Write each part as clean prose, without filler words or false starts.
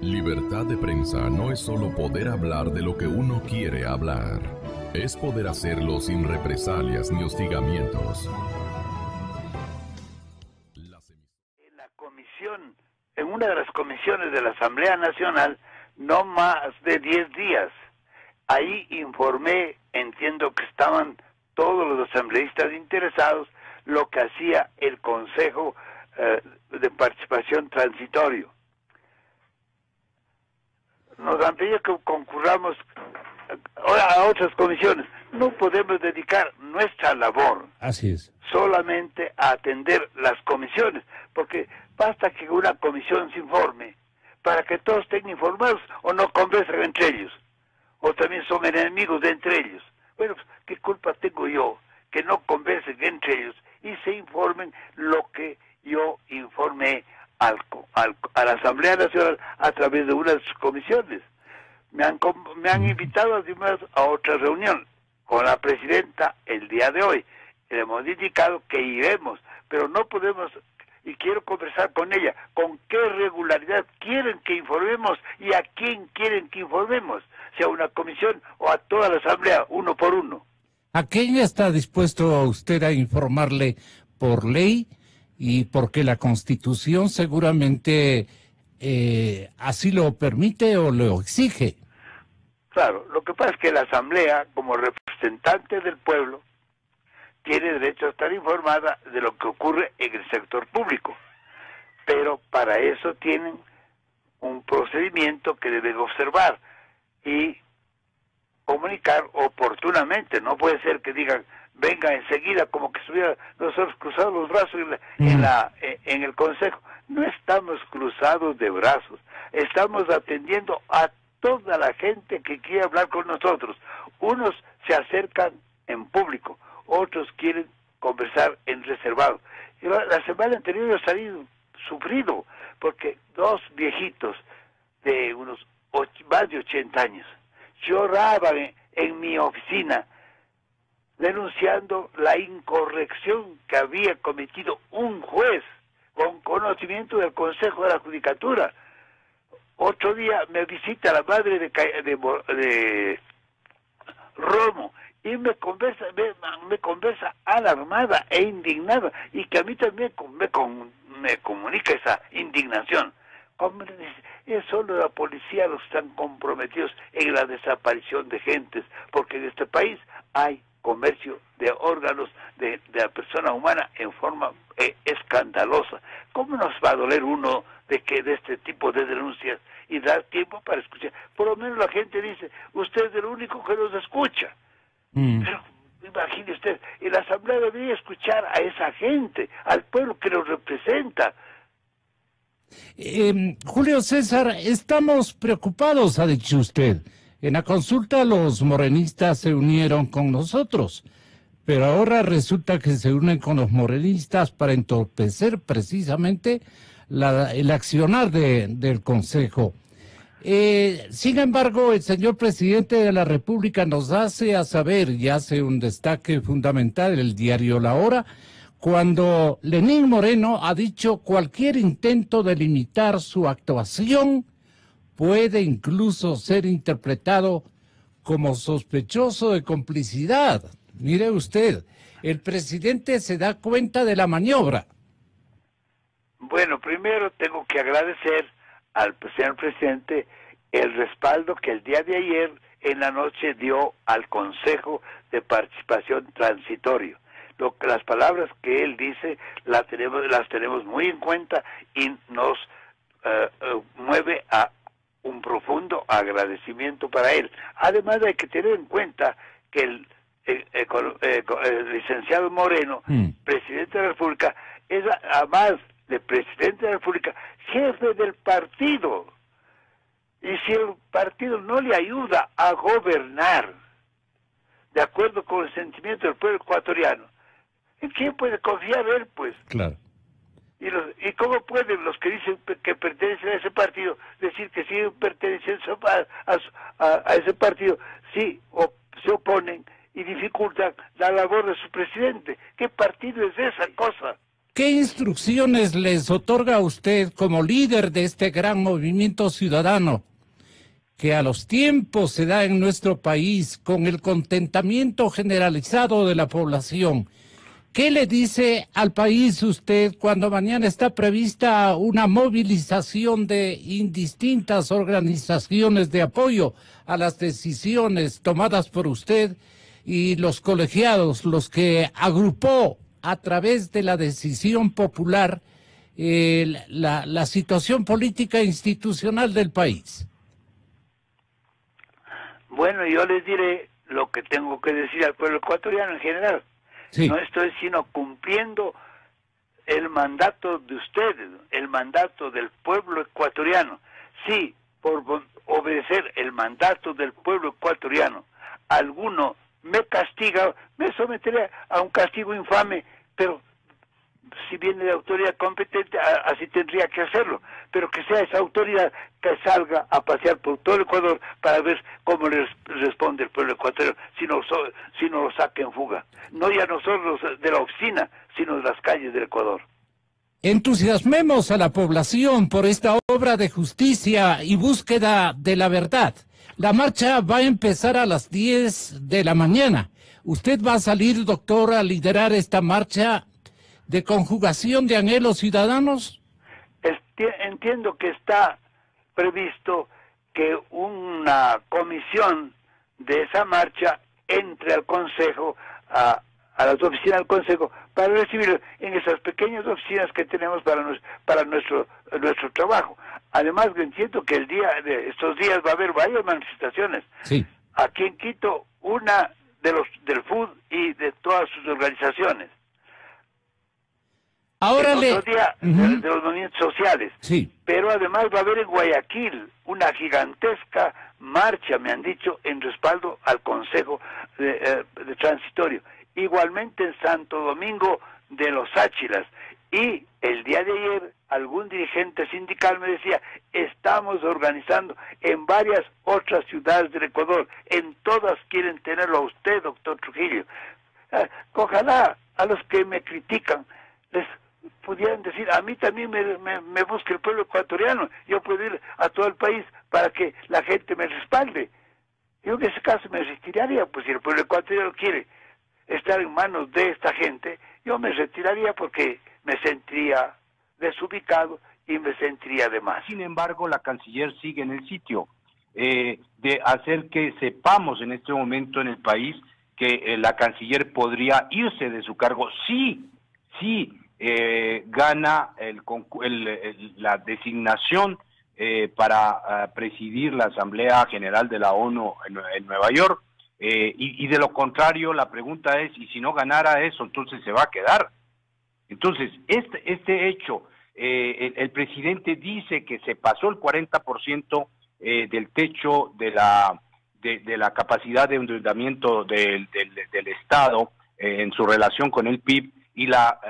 Libertad de prensa no es solo poder hablar de lo que uno quiere hablar. Es poder hacerlo sin represalias ni hostigamientos. La comisión, en una de las comisiones de la Asamblea Nacional, no más de 10 días. Ahí informé, entiendo que estaban todos los asambleístas interesados, lo que hacía el Consejo de Participación Transitorio. Nos han pedido que concurramos a otras comisiones. No podemos dedicar nuestra labor solamente a atender las comisiones, porque basta que una comisión se informe para que todos estén informados o no conversen entre ellos, o también son enemigos de entre ellos. Bueno, pues, ¿qué culpa tengo yo que no conversen entre ellos y se informen lo que yo informé a la Asamblea Nacional a través de una de sus comisiones? Me han invitado además a otra reunión con la presidenta el día de hoy. Le hemos indicado que iremos, pero no podemos, y quiero conversar con ella, con qué regularidad quieren que informemos y a quién quieren que informemos, sea una comisión o a toda la Asamblea, uno por uno. ¿A quién está dispuesto usted a informarle por ley y porque la Constitución seguramente así lo permite o lo exige? Claro, lo que pasa es que la Asamblea, como representante del pueblo, tiene derecho a estar informada de lo que ocurre en el sector público, pero para eso tienen un procedimiento que deben observar y comunicar oportunamente. No puede ser que digan, venga enseguida, como que estuviera nosotros cruzados los brazos en el Consejo. No estamos cruzados de brazos, estamos atendiendo a toda la gente que quiere hablar con nosotros. Unos se acercan en público, otros quieren conversar en reservado. La semana anterior yo he salido sufrido, porque dos viejitos de unos más de 80 años lloraban en mi oficina denunciando la incorrección que había cometido un juez con conocimiento del Consejo de la Judicatura. Otro día me visita la madre de Romo y me conversa alarmada e indignada, y que a mí también me comunica esa indignación. Como le dice, es solo la policía los que están comprometidos en la desaparición de gentes, porque en este país hay comercio de órganos de la persona humana en forma escandalosa. ¿Cómo nos va a doler uno de este tipo de denuncias y dar tiempo para escuchar? Por lo menos la gente dice, usted es el único que nos escucha. Pero imagine usted, en la Asamblea debería escuchar a esa gente, al pueblo que los representa. Julio César, estamos preocupados, ha dicho usted. En la consulta los morenistas se unieron con nosotros, pero ahora resulta que se unen con los morenistas para entorpecer precisamente el accionar del Consejo. Sin embargo, el señor presidente de la República nos hace a saber y hace un destaque fundamental en el diario La Hora, cuando Lenín Moreno ha dicho cualquier intento de limitar su actuación puede incluso ser interpretado como sospechoso de complicidad. Mire usted, el presidente se da cuenta de la maniobra. Bueno, primero tengo que agradecer al señor presidente el respaldo que el día de ayer en la noche dio al Consejo de Participación Transitorio. Las palabras que él dice las tenemos muy en cuenta y nos mueve a un profundo agradecimiento para él. Además hay que tener en cuenta que el licenciado Moreno, presidente de la República, es además de presidente de la República, jefe del partido. Y si el partido no le ayuda a gobernar de acuerdo con el sentimiento del pueblo ecuatoriano, ¿en quién puede confiar él, pues? Claro. ¿Y cómo pueden los que dicen que pertenecen a ese partido decir que siguen perteneciendo a ese partido si se oponen y dificultan la labor de su presidente? ¿Qué partido es esa cosa? ¿Qué instrucciones les otorga a usted como líder de este gran movimiento ciudadano que a los tiempos se da en nuestro país con el contentamiento generalizado de la población? ¿Qué le dice al país usted cuando mañana está prevista una movilización de indistintas organizaciones de apoyo a las decisiones tomadas por usted y los colegiados, los que agrupó a través de la decisión popular la situación política e institucional del país? Bueno, yo les diré lo que tengo que decir al pueblo ecuatoriano en general. Sí. No estoy sino cumpliendo el mandato de ustedes, el mandato del pueblo ecuatoriano. Sí, por obedecer el mandato del pueblo ecuatoriano, alguno me castiga, me someteré a un castigo infame, pero si viene de autoridad competente, así tendría que hacerlo, pero que sea esa autoridad que salga a pasear por todo el Ecuador para ver cómo les responde el pueblo ecuatoriano, si no lo saque en fuga. No ya nosotros de la oficina, sino de las calles del Ecuador. Entusiasmemos a la población por esta obra de justicia y búsqueda de la verdad. La marcha va a empezar a las 10 de la mañana. ¿Usted va a salir, doctor, a liderar esta marcha de conjugación de anhelos ciudadanos? Entiendo que está previsto que una comisión de esa marcha entre al Consejo, a las oficinas del Consejo, para recibir en esas pequeñas oficinas que tenemos para nuestro trabajo. Además, entiendo que estos días va a haber varias manifestaciones. Sí. Aquí en Quito, una del FUD y de todas sus organizaciones. Ahora otro día de los movimientos sociales. Sí. Pero además va a haber en Guayaquil una gigantesca marcha, me han dicho, en respaldo al Consejo de Transitorio. Igualmente en Santo Domingo de los Áchilas. Y el día de ayer algún dirigente sindical me decía, estamos organizando en varias otras ciudades del Ecuador, en todas quieren tenerlo a usted, doctor Trujillo. Ojalá a los que me critican les pudieran decir, a mí también me busque el pueblo ecuatoriano, yo puedo ir a todo el país para que la gente me respalde. Yo en ese caso me retiraría, pues si el pueblo ecuatoriano quiere estar en manos de esta gente, yo me retiraría porque me sentiría desubicado y me sentiría de más. Sin embargo, la canciller sigue en el sitio de hacer que sepamos en este momento en el país que la canciller podría irse de su cargo si gana la designación para presidir la Asamblea General de la ONU en Nueva York. Y de lo contrario, la pregunta es, y si no ganara eso, entonces se va a quedar. Entonces, este hecho, el presidente dice que se pasó el 40% del techo de la capacidad de endeudamiento del Estado en su relación con el PIB, y la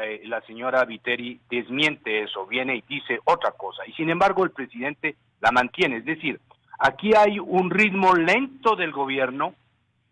señora Viteri desmiente eso, viene y dice otra cosa. Y sin embargo, el presidente la mantiene. Es decir, aquí hay un ritmo lento del gobierno,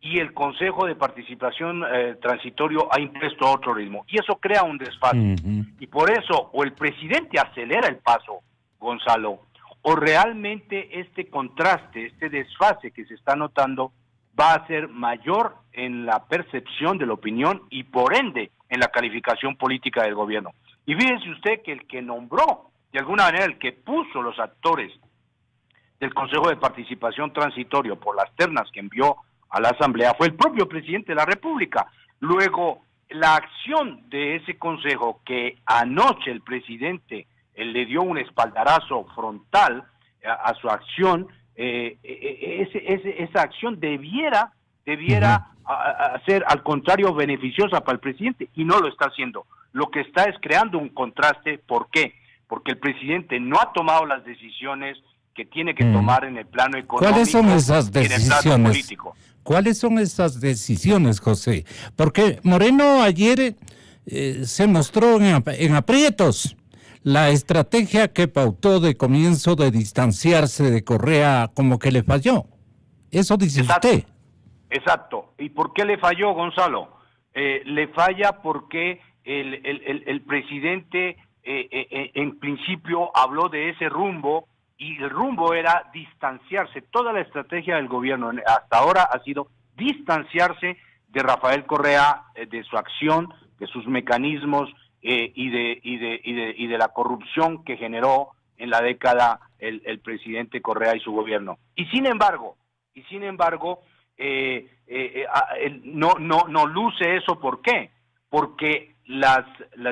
y el Consejo de Participación Transitorio ha impuesto otro ritmo, y eso crea un desfase. Y por eso, o el presidente acelera el paso, Gonzalo, o realmente este contraste, este desfase que se está notando, va a ser mayor en la percepción de la opinión y por ende en la calificación política del gobierno. Y fíjense usted que el que nombró, de alguna manera el que puso los actores del Consejo de Participación Transitorio por las ternas que envió a la Asamblea fue el propio presidente de la República. Luego, la acción de ese consejo, que anoche el presidente le dio un espaldarazo frontal a su acción, esa acción debiera ser al contrario beneficiosa para el presidente, y no lo está haciendo. Lo que está es creando un contraste. ¿Por qué? Porque el presidente no ha tomado las decisiones que tiene que tomar en el plano económico. ¿Cuáles son esas decisiones? Y en el plano político. ¿Cuáles son esas decisiones, José? Porque Moreno ayer se mostró en aprietos. La estrategia que pautó de comienzo de distanciarse de Correa como que le falló. Eso dice usted. Exacto. ¿Y por qué le falló, Gonzalo? Le falla porque el presidente en principio habló de ese rumbo, y el rumbo era distanciarse. Toda la estrategia del gobierno hasta ahora ha sido distanciarse de Rafael Correa, de su acción, de sus mecanismos y de la corrupción que generó en la década el presidente Correa y su gobierno. Y sin embargo, no luce eso. ¿Por qué? Porque las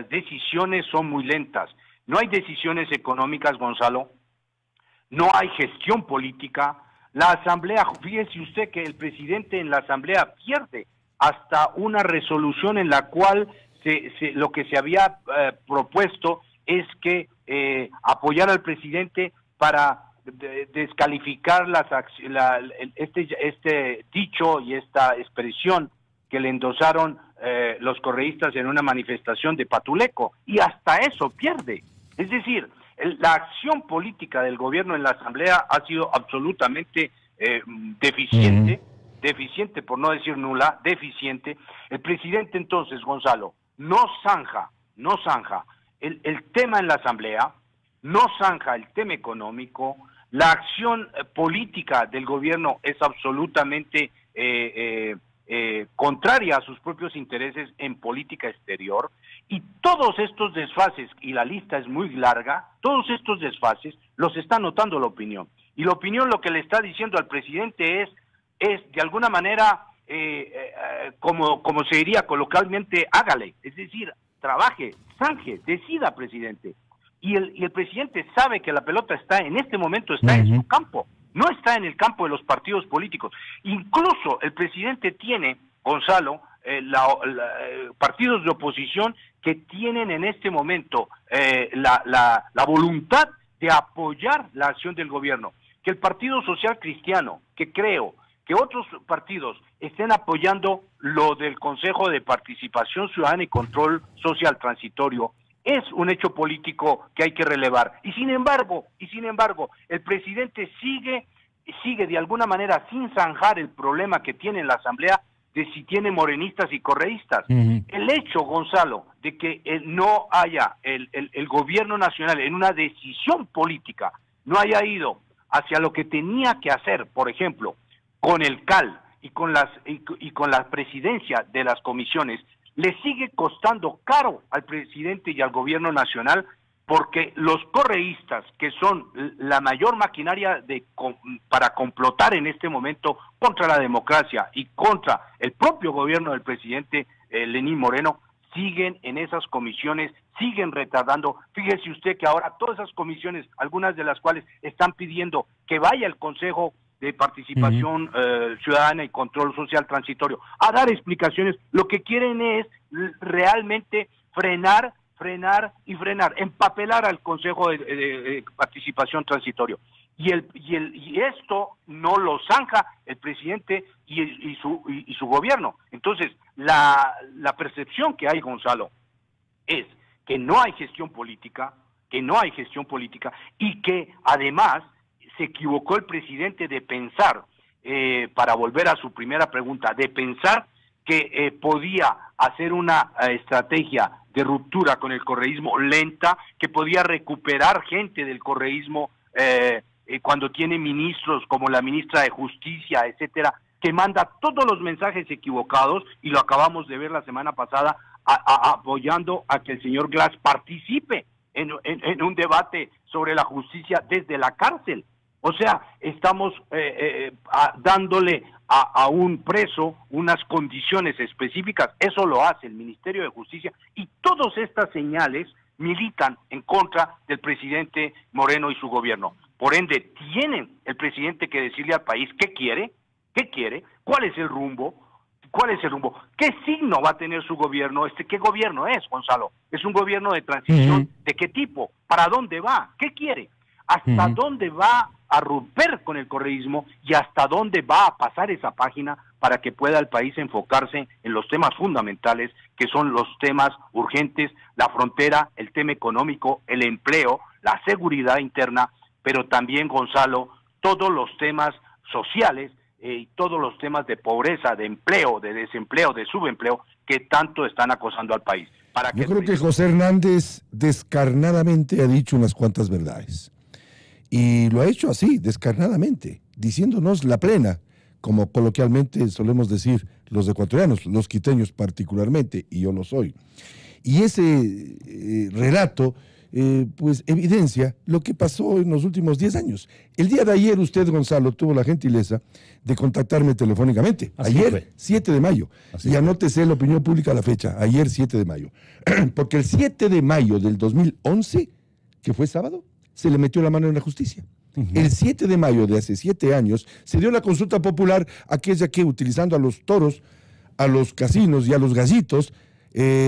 decisiones son muy lentas. No hay decisiones económicas, Gonzalo. No hay gestión política. La asamblea, fíjese usted que el presidente en la asamblea pierde hasta una resolución en la cual lo que se había propuesto es que apoyar al presidente para descalificar este dicho y esta expresión que le endosaron los correístas en una manifestación de Patuleco, y hasta eso pierde. Es decir, la acción política del gobierno en la asamblea ha sido absolutamente deficiente, deficiente por no decir nula, deficiente. El presidente entonces, Gonzalo, no zanja el tema en la asamblea, no zanja el tema económico. La acción política del gobierno es absolutamente contraria a sus propios intereses en política exterior, y todos estos desfases, y la lista es muy larga, todos estos desfases los está notando la opinión, y la opinión lo que le está diciendo al presidente es de alguna manera, como se diría coloquialmente, hágale, es decir, trabaje, zanje, decida, presidente. Y el presidente sabe que la pelota en este momento está en su campo, no está en el campo de los partidos políticos. Incluso el presidente tiene, Gonzalo, partidos de oposición que tienen en este momento la voluntad de apoyar la acción del gobierno. Que el Partido Social Cristiano, que creo que otros partidos estén apoyando lo del Consejo de Participación Ciudadana y Control Social Transitorio, es un hecho político que hay que relevar. Y sin embargo, el presidente sigue de alguna manera sin zanjar el problema que tiene en la asamblea de si tiene morenistas y correístas. El hecho, Gonzalo, de que no haya el gobierno nacional en una decisión política, no haya ido hacia lo que tenía que hacer, por ejemplo, con el CAL y con la presidencia de las comisiones, le sigue costando caro al presidente y al gobierno nacional, porque los correístas, que son la mayor maquinaria para complotar en este momento contra la democracia y contra el propio gobierno del presidente Lenín Moreno, siguen en esas comisiones, siguen retardando. Fíjese usted que ahora todas esas comisiones, algunas de las cuales están pidiendo que vaya el Consejo de Participación Ciudadana y Control Social Transitorio a dar explicaciones, lo que quieren es realmente frenar, empapelar al Consejo de Participación Transitorio. Y esto no lo zanja el presidente y su gobierno. Entonces, la percepción que hay, Gonzalo, es que no hay gestión política, y que además se equivocó el presidente de pensar, para volver a su primera pregunta, de pensar que podía hacer una estrategia de ruptura con el correísmo lenta, que podía recuperar gente del correísmo cuando tiene ministros como la ministra de Justicia, etcétera, que manda todos los mensajes equivocados, y lo acabamos de ver la semana pasada apoyando a que el señor Glass participe en un debate sobre la justicia desde la cárcel. O sea, estamos dándole a un preso unas condiciones específicas. Eso lo hace el Ministerio de Justicia, y todas estas señales militan en contra del presidente Moreno y su gobierno. Por ende, tiene el presidente que decirle al país qué quiere, cuál es el rumbo, qué signo va a tener su gobierno, qué gobierno es, Gonzalo. ¿Es un gobierno de transición? ¿De qué tipo? ¿Para dónde va? ¿Qué quiere? ¿Hasta dónde va a romper con el correísmo, y hasta dónde va a pasar esa página para que pueda el país enfocarse en los temas fundamentales, que son los temas urgentes, la frontera, el tema económico, el empleo, la seguridad interna, pero también, Gonzalo, todos los temas sociales y todos los temas de pobreza, de empleo, de desempleo, de subempleo, que tanto están acosando al país? para que... Yo creo que José Hernández descarnadamente ha dicho unas cuantas verdades. Y lo ha hecho así, descarnadamente, diciéndonos la plena, como coloquialmente solemos decir los ecuatorianos, los quiteños particularmente, y yo lo soy. Y ese relato, pues evidencia lo que pasó en los últimos 10 años. El día de ayer usted, Gonzalo, tuvo la gentileza de contactarme telefónicamente. Así ayer, fue. 7 de mayo. Así y fue. anótese la opinión pública la fecha, ayer 7 de mayo. Porque el 7 de mayo del 2011, que fue sábado, se le metió la mano en la justicia. El 7 de mayo de hace 7 años se dio la consulta popular, aquella que utilizando a los toros, a los casinos y a los gallitos,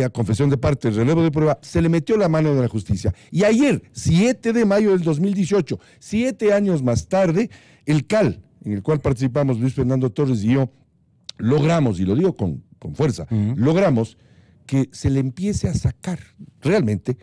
a confesión de parte, relevo de prueba, se le metió la mano en la justicia. Y ayer, 7 de mayo del 2018, 7 años más tarde, el CAL, en el cual participamos Luis Fernando Torres y yo, logramos, y lo digo con fuerza, logramos que se le empiece a sacar realmente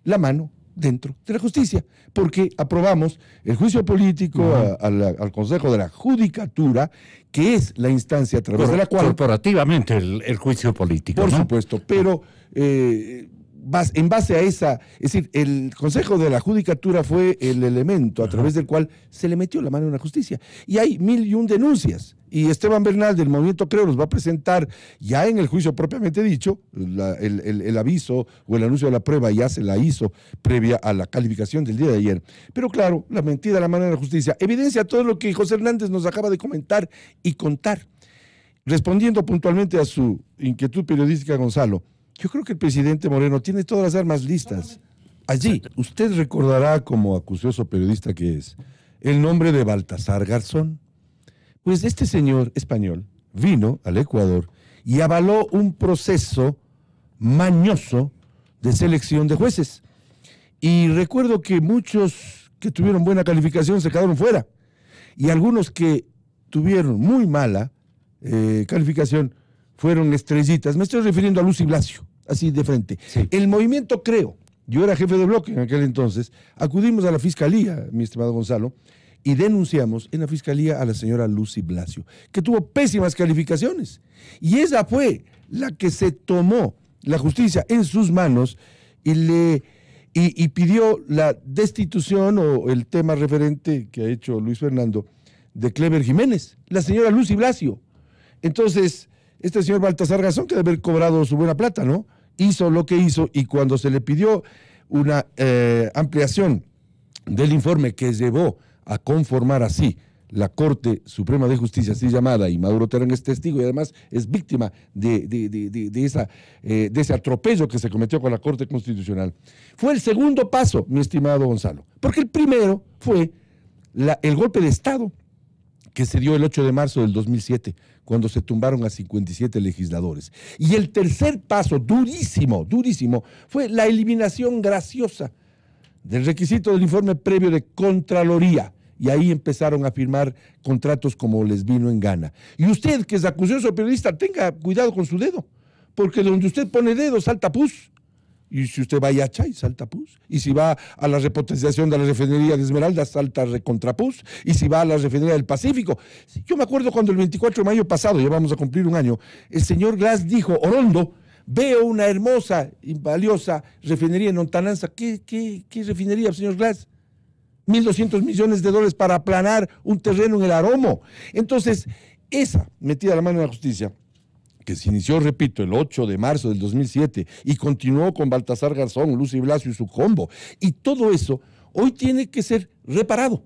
la mano dentro de la justicia, porque aprobamos el juicio político al Consejo de la Judicatura, que es la instancia a través de la cual... Corporativamente el juicio político, Por ¿no? supuesto, pero en base a esa... Es decir, el Consejo de la Judicatura fue el elemento a través del cual se le metió la mano en la justicia. Y hay 1001 denuncias. Y Esteban Bernal del Movimiento Creo nos va a presentar ya en el juicio propiamente dicho, el aviso o el anuncio de la prueba ya se la hizo previa a la calificación del día de ayer. Pero claro, la mentira de la mano en la justicia evidencia todo lo que José Hernández nos acaba de comentar y contar. Respondiendo puntualmente a su inquietud periodística, Gonzalo, yo creo que el presidente Moreno tiene todas las armas listas. Allí, usted recordará como acucioso periodista que es, el nombre de Baltasar Garzón. Pues este señor español vino al Ecuador y avaló un proceso mañoso de selección de jueces. Y recuerdo que muchos que tuvieron buena calificación se quedaron fuera. Y algunos que tuvieron muy mala calificación fueron estrellitas. Me estoy refiriendo a Lucy Blasio, así de frente. Sí. El movimiento Creo, yo era jefe de bloque en aquel entonces, acudimos a la fiscalía, mi estimado Gonzalo, y denunciamos en la fiscalía a la señora Lucy Blasio, que tuvo pésimas calificaciones. Y ella fue la que se tomó la justicia en sus manos y pidió la destitución o el tema referente que ha hecho Luis Fernando de Clever Jiménez, la señora Lucy Blasio. Entonces, este señor Baltasar Garzón, que debe haber cobrado su buena plata, ¿no? Hizo lo que hizo y cuando se le pidió una ampliación del informe que llevó a conformar así la Corte Suprema de Justicia, así llamada, y Maduro Terán es testigo y además es víctima de ese atropello que se cometió con la Corte Constitucional. Fue el segundo paso, mi estimado Gonzalo, porque el primero fue el golpe de Estado que se dio el 8 de marzo del 2007, cuando se tumbaron a 57 legisladores. Y el tercer paso, durísimo, durísimo, fue la eliminación graciosa del requisito del informe previo de Contraloría. Y ahí empezaron a firmar contratos como les vino en gana. Y usted, que es acucioso periodista, tenga cuidado con su dedo, porque donde usted pone dedo, salta pus. Y si usted va a Yachay, salta pus. Y si va a la repotenciación de la refinería de Esmeralda, salta recontrapus. Y si va a la refinería del Pacífico. Yo me acuerdo cuando el 24 de mayo pasado, ya vamos a cumplir un año, el señor Glass dijo, Orondo, veo una hermosa y valiosa refinería en Ontananza. ¿Qué refinería, señor Glass? 1.200 millones de dólares para aplanar un terreno en el Aromo. Entonces, esa metida la mano en la justicia, que se inició, repito, el 8 de marzo del 2007 y continuó con Baltasar Garzón, Lucy Blasio y su combo. Y todo eso hoy tiene que ser reparado.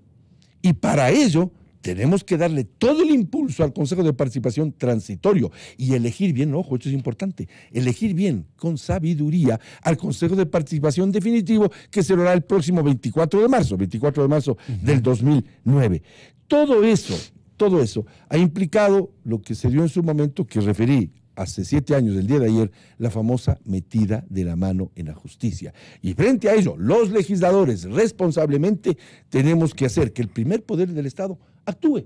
Y para ello tenemos que darle todo el impulso al Consejo de Participación Transitorio y elegir bien, ojo, esto es importante, elegir bien, con sabiduría, al Consejo de Participación Definitivo que se hará el próximo 24 de marzo del 2009. Todo eso ha implicado lo que se dio en su momento, que referí hace 7 años, el día de ayer, la famosa metida de la mano en la justicia. Y frente a ello, los legisladores responsablemente tenemos que hacer que el primer poder del Estado actúe.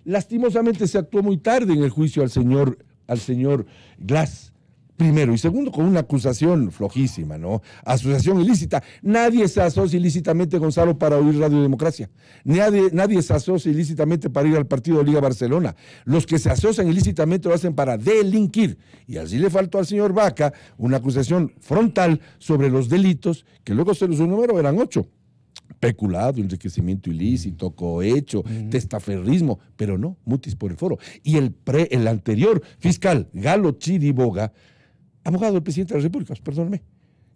Lastimosamente se actuó muy tarde en el juicio al señor Glass, Primero. Y segundo, con una acusación flojísima, ¿no? Asociación ilícita. Nadie se asocia ilícitamente, Gonzalo, para oír Radio Democracia. Nadie se asocia ilícitamente para ir al partido de Liga Barcelona. Los que se asocian ilícitamente lo hacen para delinquir. Y así le faltó al señor Vaca una acusación frontal sobre los delitos, que luego se los enumeró, eran 8. Peculado, enriquecimiento ilícito, cohecho, testaferrismo, pero no, mutis por el foro. Y el anterior fiscal, Galo Chiriboga, abogado del presidente de la República, perdóname.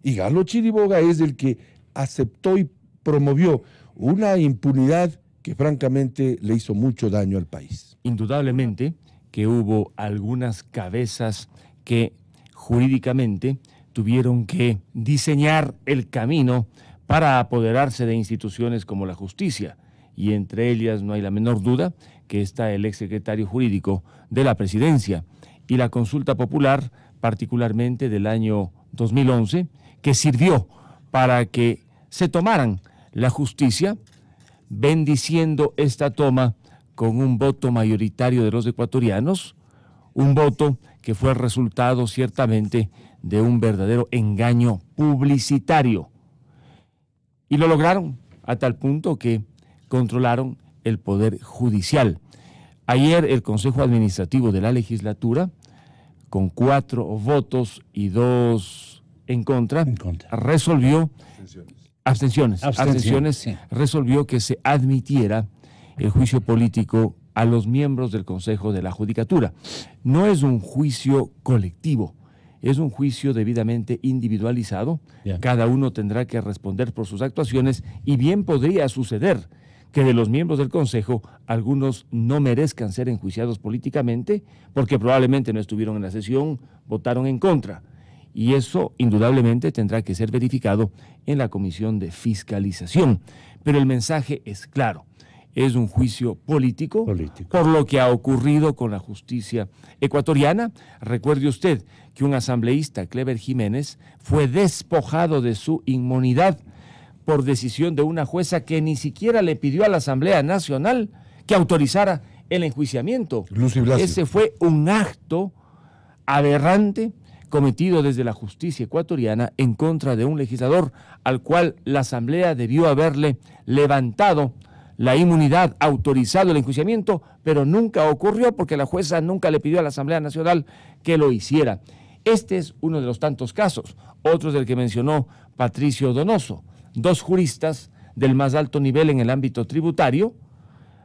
Y Galo Chiriboga es el que aceptó y promovió una impunidad que francamente le hizo mucho daño al país. Indudablemente que hubo algunas cabezas que jurídicamente tuvieron que diseñar el camino para apoderarse de instituciones como la justicia, y entre ellas no hay la menor duda que está el exsecretario jurídico de la presidencia y la consulta popular, particularmente del año 2011, que sirvió para que se tomaran la justicia, bendiciendo esta toma con un voto mayoritario de los ecuatorianos, un voto que fue el resultado ciertamente de un verdadero engaño publicitario. Y lo lograron a tal punto que controlaron el Poder Judicial. Ayer el Consejo Administrativo de la Legislatura, con 4 votos y 2 en contra, resolvió, abstenciones, sí. Resolvió que se admitiera el juicio político a los miembros del Consejo de la Judicatura. No es un juicio colectivo, es un juicio debidamente individualizado. Yeah. Cada uno tendrá que responder por sus actuaciones y bien podría suceder que de los miembros del Consejo algunos no merezcan ser enjuiciados políticamente porque probablemente no estuvieron en la sesión, votaron en contra. Y eso indudablemente tendrá que ser verificado en la Comisión de Fiscalización. Pero el mensaje es claro. Es un juicio político por lo que ha ocurrido con la justicia ecuatoriana. Recuerde usted que un asambleísta, Clever Jiménez, fue despojado de su inmunidad por decisión de una jueza que ni siquiera le pidió a la Asamblea Nacional que autorizara el enjuiciamiento. Ese fue un acto aberrante cometido desde la justicia ecuatoriana en contra de un legislador al cual la Asamblea debió haberle levantado la inmunidad, autorizado el enjuiciamiento, pero nunca ocurrió porque la jueza nunca le pidió a la Asamblea Nacional que lo hiciera. Este es uno de los tantos casos. Otro del que mencionó Patricio Donoso. 2 juristas del más alto nivel en el ámbito tributario,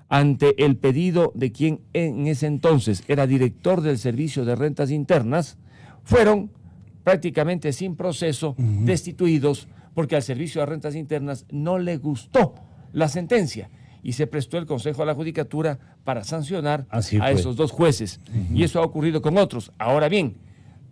ante el pedido de quien en ese entonces era director del Servicio de Rentas Internas, fueron prácticamente sin proceso destituidos porque al Servicio de Rentas Internas no le gustó la sentencia y se prestó el Consejo de la Judicatura para sancionar a esos 2 jueces. Y eso ha ocurrido con otros. Ahora bien,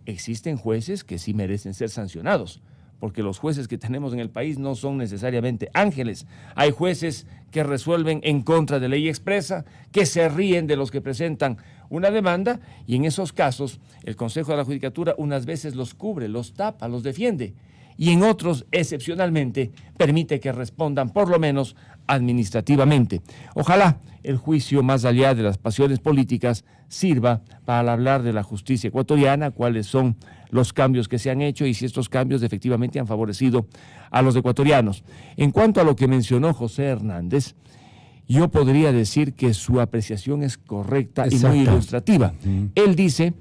existen jueces que sí merecen ser sancionados, porque los jueces que tenemos en el país no son necesariamente ángeles. Hay jueces que resuelven en contra de ley expresa, que se ríen de los que presentan una demanda, y en esos casos el Consejo de la Judicatura unas veces los cubre, los tapa, los defiende, y en otros, excepcionalmente, permite que respondan por lo menos administrativamente. Ojalá el juicio, más allá de las pasiones políticas, sirva para hablar de la justicia ecuatoriana, cuáles son los cambios que se han hecho y si estos cambios efectivamente han favorecido a los ecuatorianos. En cuanto a lo que mencionó José Hernández, yo podría decir que su apreciación es correcta y muy ilustrativa. Él dice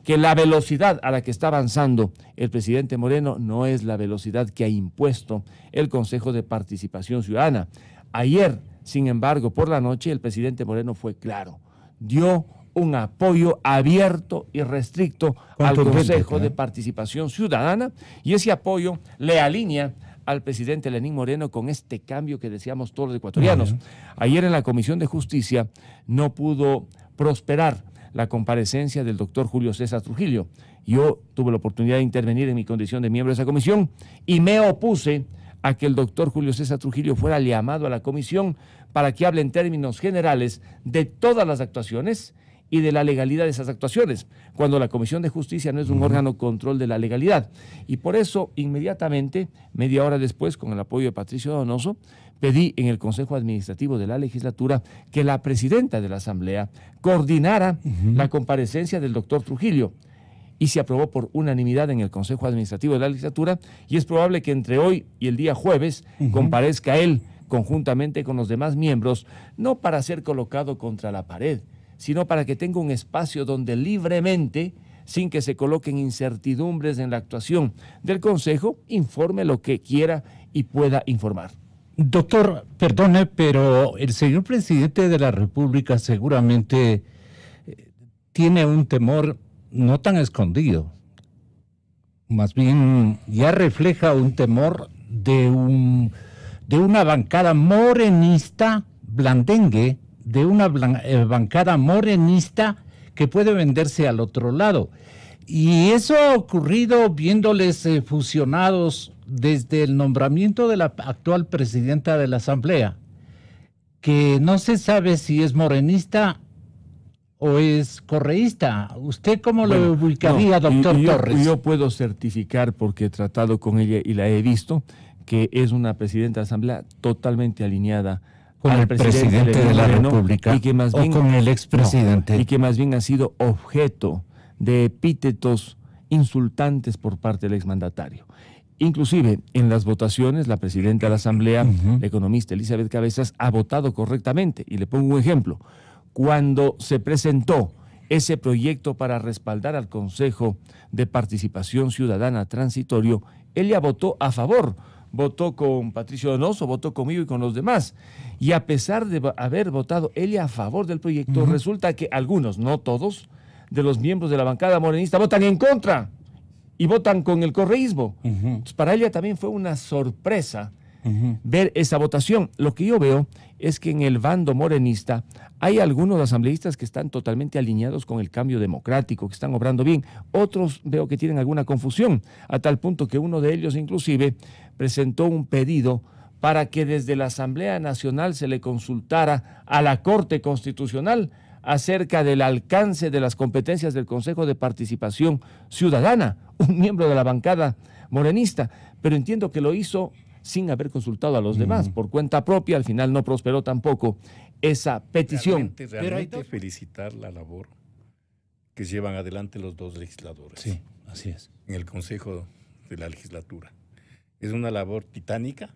que la velocidad a la que está avanzando el presidente Moreno no es la velocidad que ha impuesto el Consejo de Participación Ciudadana. Ayer, sin embargo, por la noche, el presidente Moreno fue claro, dio un apoyo abierto y restricto al Consejo de Participación Ciudadana, y ese apoyo le alinea al presidente Lenín Moreno con este cambio que deseamos todos los ecuatorianos. Ayer en la Comisión de Justicia no pudo prosperar la comparecencia del doctor Julio César Trujillo. Yo tuve la oportunidad de intervenir en mi condición de miembro de esa comisión y me opuse a que el doctor Julio César Trujillo fuera llamado a la comisión para que hable en términos generales de todas las actuaciones y de la legalidad de esas actuaciones, cuando la Comisión de Justicia no es un órgano control de la legalidad. Y por eso, inmediatamente, media hora después, con el apoyo de Patricio Donoso, pedí en el Consejo Administrativo de la Legislatura que la presidenta de la Asamblea coordinara la comparecencia del doctor Trujillo. y se aprobó por unanimidad en el Consejo Administrativo de la Legislatura, y es probable que entre hoy y el día jueves comparezca él conjuntamente con los demás miembros, no para ser colocado contra la pared, sino para que tenga un espacio donde libremente, sin que se coloquen incertidumbres en la actuación del Consejo, informe lo que quiera y pueda informar. Doctor, perdone, pero el señor presidente de la República seguramente tiene un temor no tan escondido, más bien ya refleja un temor de una bancada morenista blandengue, de una bancada morenista que puede venderse al otro lado. Y eso ha ocurrido viéndoles fusionados desde el nombramiento de la actual presidenta de la Asamblea, que no se sabe si es morenista o es correísta. ¿Usted cómo lo ubicaría, doctor Torres? Yo puedo certificar, porque he tratado con ella y la he visto, que es una presidenta de Asamblea totalmente alineada con el presidente de la República, y que más bien, o con el expresidente. Y que más bien ha sido objeto de epítetos insultantes por parte del exmandatario. Inclusive, en las votaciones, la presidenta de la Asamblea, la economista Elizabeth Cabezas, ha votado correctamente. Y le pongo un ejemplo. Cuando se presentó ese proyecto para respaldar al Consejo de Participación Ciudadana Transitorio, ella votó a favor. Votó con Patricio Donoso, votó conmigo y con los demás. Y a pesar de haber votado ella a favor del proyecto, resulta que algunos, no todos, de los miembros de la bancada morenista votan en contra y votan con el correísmo. Entonces, para ella también fue una sorpresa ver esa votación. Lo que yo veo es que en el bando morenista hay algunos asambleístas que están totalmente alineados con el cambio democrático, que están obrando bien. Otros veo que tienen alguna confusión, a tal punto que uno de ellos inclusive presentó un pedido para que desde la Asamblea Nacional se le consultara a la Corte Constitucional acerca del alcance de las competencias del Consejo de Participación Ciudadana, un miembro de la bancada morenista, pero entiendo que lo hizo sin haber consultado a los demás, por cuenta propia. Al final no prosperó tampoco esa petición. Realmente felicitar la labor que llevan adelante los dos legisladores. Sí, así es. En el Consejo de la Legislatura. Es una labor titánica,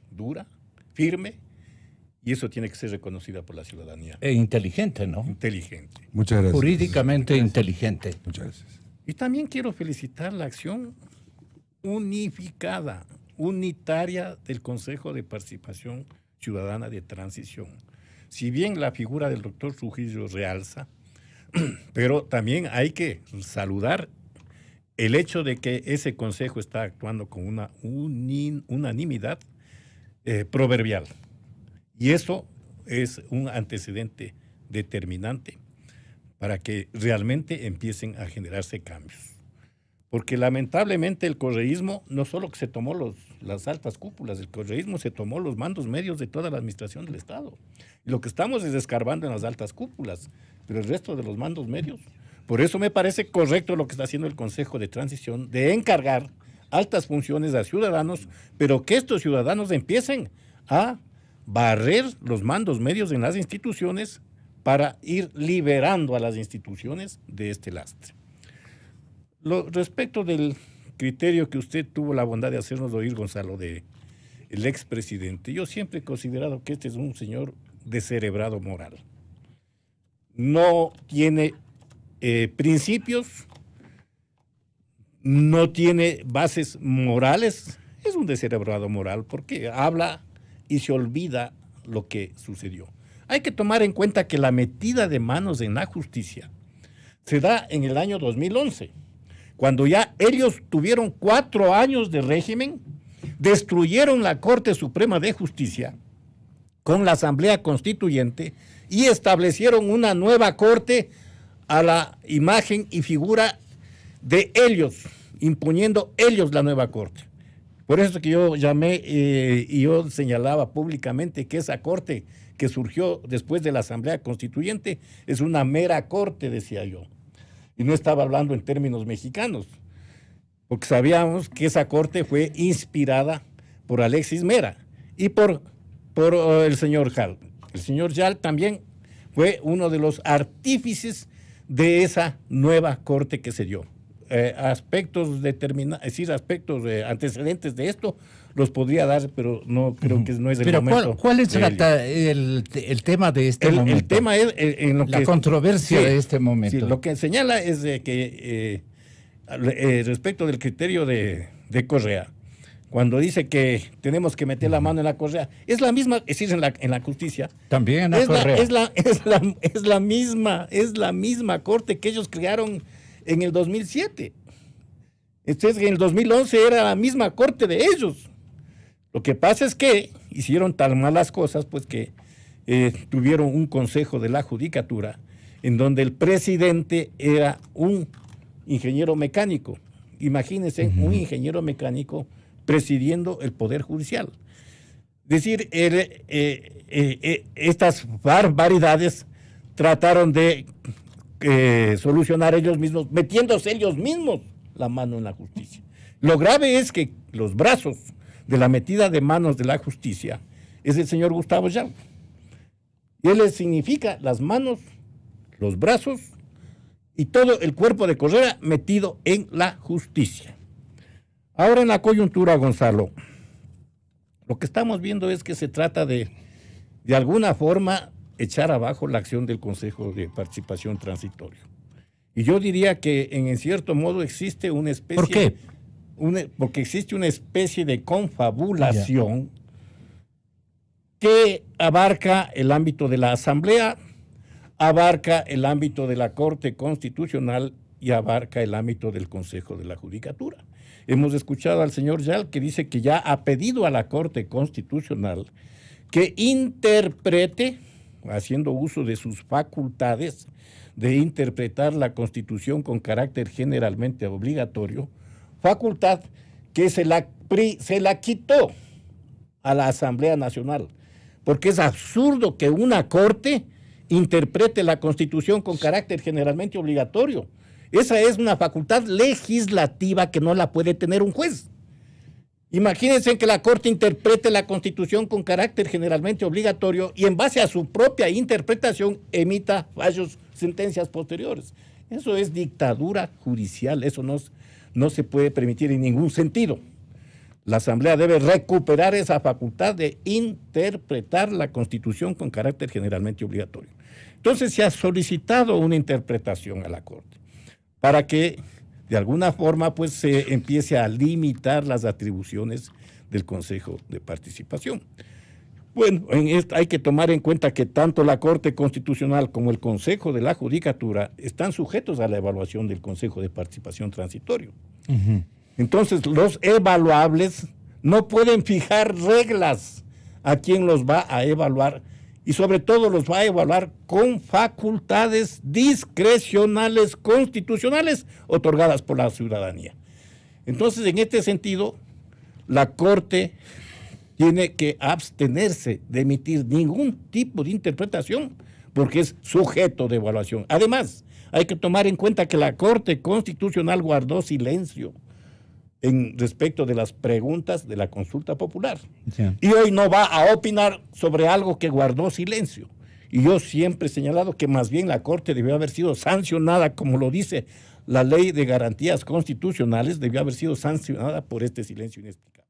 dura, firme, y eso tiene que ser reconocida por la ciudadanía. E inteligente, ¿no? Inteligente. Muchas gracias. Jurídicamente inteligente. Muchas gracias. Y también quiero felicitar la acción unificada, unitaria del Consejo de Participación Ciudadana de Transición. Si bien la figura del doctor Trujillo realza, pero también hay que saludar el hecho de que ese consejo está actuando con una unanimidad proverbial. Y eso es un antecedente determinante para que realmente empiecen a generarse cambios. Porque lamentablemente el correísmo no solo que se tomó las altas cúpulas, el correísmo se tomó los mandos medios de toda la administración del Estado. Y lo que estamos es escarbando en las altas cúpulas, pero el resto de los mandos medios. Por eso me parece correcto lo que está haciendo el Consejo de Transición, de encargar altas funciones a ciudadanos, pero que estos ciudadanos empiecen a barrer los mandos medios en las instituciones para ir liberando a las instituciones de este lastre. Respecto del criterio que usted tuvo la bondad de hacernos oír, Gonzalo, del expresidente, yo siempre he considerado que este es un señor descerebrado moral. No tiene principios, no tiene bases morales, es un descerebrado moral porque habla y se olvida lo que sucedió. Hay que tomar en cuenta que la metida de manos en la justicia se da en el año 2011, cuando ya ellos tuvieron 4 años de régimen, destruyeron la Corte Suprema de Justicia con la Asamblea Constituyente y establecieron una nueva Corte a la imagen y figura de ellos, imponiendo ellos la nueva Corte. Por eso que yo llamé y yo señalaba públicamente que esa Corte que surgió después de la Asamblea Constituyente es una mera Corte, decía yo. Y no estaba hablando en términos mexicanos, porque sabíamos que esa Corte fue inspirada por Alexis Mera y por el señor Jal. El señor Jal también fue uno de los artífices de esa nueva Corte que se dio. aspectos determinados, es decir, aspectos antecedentes de esto, los podría dar, pero no creo que no es el pero momento. ¿cuál es el tema de este momento? El tema es en lo la controversia de este momento. Sí, lo que señala es de que respecto del criterio de Correa, cuando dice que tenemos que meter la mano en la correa, es la misma, es decir, en la justicia. También en la correa. Es la misma corte que ellos crearon en el 2007. Entonces, en el 2011 era la misma corte de ellos. Lo que pasa es que hicieron tan malas cosas, pues que tuvieron un consejo de la judicatura en donde el presidente era un ingeniero mecánico. Imagínense, un ingeniero mecánico presidiendo el Poder Judicial. Es decir, estas barbaridades trataron de solucionar ellos mismos, metiéndose ellos mismos la mano en la justicia. Lo grave es que los brazos de la metida de manos de la justicia es el señor Gustavo Yao. Y él significa las manos, los brazos y todo el cuerpo de Correa metido en la justicia. Ahora en la coyuntura, Gonzalo, lo que estamos viendo es que se trata de alguna forma, echar abajo la acción del Consejo de Participación Transitorio. Y yo diría que en cierto modo existe una especie... ¿Por qué? Porque existe una especie de confabulación que abarca el ámbito de la Asamblea, abarca el ámbito de la Corte Constitucional y abarca el ámbito del Consejo de la Judicatura. Hemos escuchado al señor Yal que dice que ya ha pedido a la Corte Constitucional que interprete, haciendo uso de sus facultades de interpretar la Constitución con carácter generalmente obligatorio, facultad que se la quitó a la Asamblea Nacional, porque es absurdo que una Corte interprete la Constitución con carácter generalmente obligatorio. Esa es una facultad legislativa que no la puede tener un juez. Imagínense que la Corte interprete la Constitución con carácter generalmente obligatorio y en base a su propia interpretación emita fallos, sentencias posteriores. Eso es dictadura judicial, eso no se puede permitir en ningún sentido. La Asamblea debe recuperar esa facultad de interpretar la Constitución con carácter generalmente obligatorio. Entonces se ha solicitado una interpretación a la Corte para que de alguna forma pues se empiece a limitar las atribuciones del Consejo de Participación. Bueno, hay que tomar en cuenta que tanto la Corte Constitucional como el Consejo de la Judicatura están sujetos a la evaluación del Consejo de Participación Transitorio. Entonces, los evaluables no pueden fijar reglas a quién los va a evaluar y sobre todo los va a evaluar con facultades discrecionales constitucionales otorgadas por la ciudadanía. Entonces, en este sentido, la Corte tiene que abstenerse de emitir ningún tipo de interpretación porque es sujeto de evaluación. Además, hay que tomar en cuenta que la Corte Constitucional guardó silencio en respecto de las preguntas de la consulta popular. Sí. Y hoy no va a opinar sobre algo que guardó silencio. Y yo siempre he señalado que más bien la Corte debió haber sido sancionada, como lo dice la Ley de Garantías Constitucionales, debió haber sido sancionada por este silencio inexplicable.